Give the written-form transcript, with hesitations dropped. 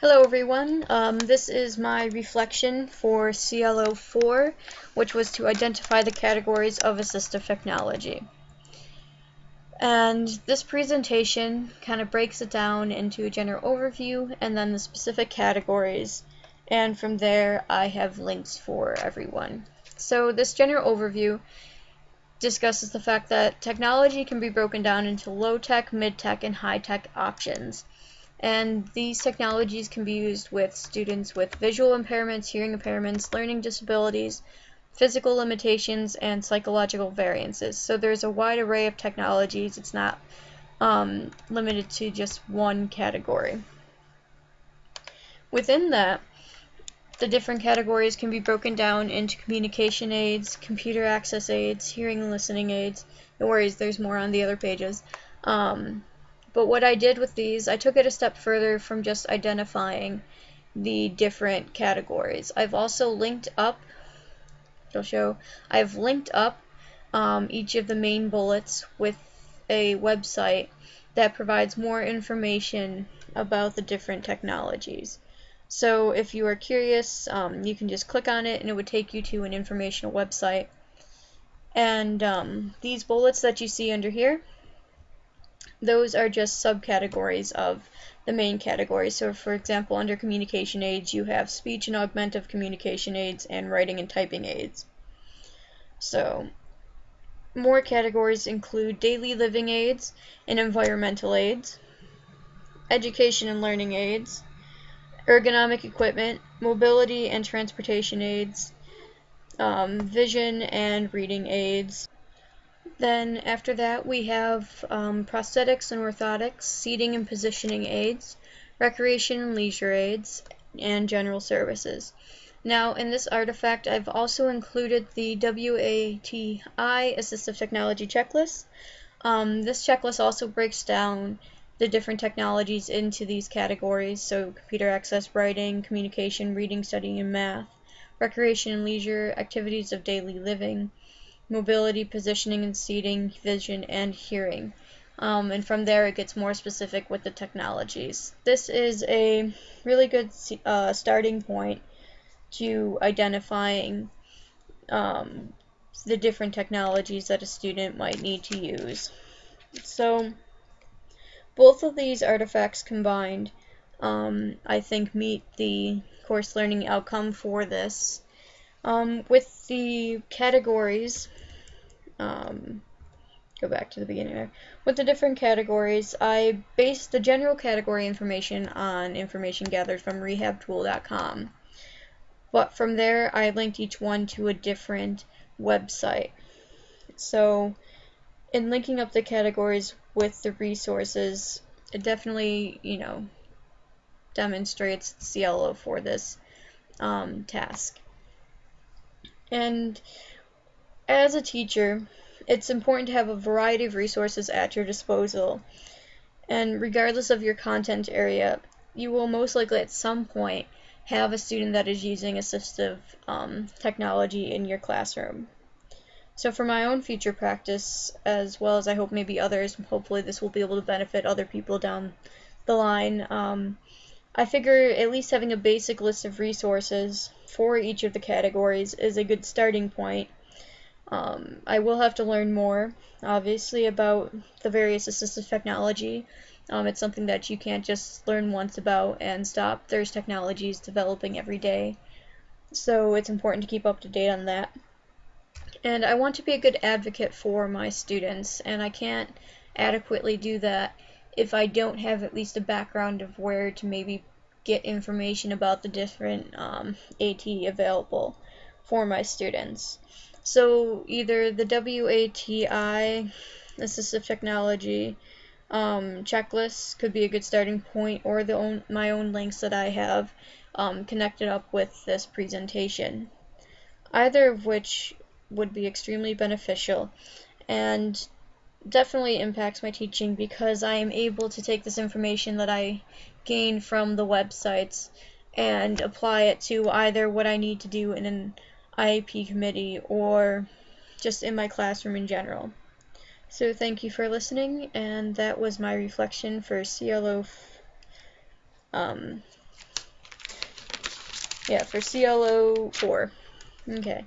Hello everyone, this is my reflection for CLO 4, which was to identify the categories of assistive technology. And this presentation kind of breaks it down into a general overview and then the specific categories, and from there I have links for everyone. So this general overview discusses the fact that technology can be broken down into low-tech, mid-tech, and high-tech options. And these technologies can be used with students with visual impairments, hearing impairments, learning disabilities, physical limitations, and psychological variances. So there's a wide array of technologies. It's not limited to just one category. Within that, the different categories can be broken down into communication aids, computer access aids, hearing and listening aids. No worries, there's more on the other pages. But what I did with these, I took it a step further from just identifying the different categories. I've also linked up, I've linked up each of the main bullets with a website that provides more information about the different technologies. So if you are curious, you can just click on it and it would take you to an informational website. And these bullets that you see under here, those are just subcategories of the main category. So for example, under communication aids, you have speech and augmentative communication aids and writing and typing aids. So more categories include daily living aids and environmental aids, education and learning aids, ergonomic equipment, mobility and transportation aids, vision and reading aids. Then after that we have prosthetics and orthotics, seating and positioning aids, recreation and leisure aids, and general services. Now in this artifact I've also included the WATI Assistive Technology Checklist. This checklist also breaks down the different technologies into these categories, so computer access, writing, communication, reading, studying, and math, recreation and leisure, activities of daily living, mobility, positioning and seating, vision, and hearing. And from there it gets more specific with the technologies. This is a really good starting point to identifying the different technologies that a student might need to use. So both of these artifacts combined, I think, meet the course learning outcome for this. With the categories, go back to the beginning there. With the different categories, I based the general category information on information gathered from rehabtool.com. But from there, I linked each one to a different website. So in linking up the categories with the resources, it definitely, demonstrates the CLO for this task. And as a teacher, it's important to have a variety of resources at your disposal. And regardless of your content area, you will most likely at some point have a student that is using assistive technology in your classroom. So for my own future practice, as well as I hope maybe others, hopefully this will be able to benefit other people down the line, I figure at least having a basic list of resources for each of the categories is a good starting point. I will have to learn more, obviously, about the various assistive technology. It's something that you can't just learn once about and stop. There's technologies developing every day, so it's important to keep up to date on that. And I want to be a good advocate for my students, and I can't adequately do that if I don't have at least a background of where to maybe get information about the different AT available for my students. So either the WATI Assistive Technology checklist could be a good starting point, or my own links that I have connected up with this presentation. Either of which would be extremely beneficial and definitely impacts my teaching, because I am able to take this information that I gain from the websites and apply it to either what I need to do in an IEP committee or just in my classroom in general. So thank you for listening, and that was my reflection for CLO Yeah, for CLO 4. Okay.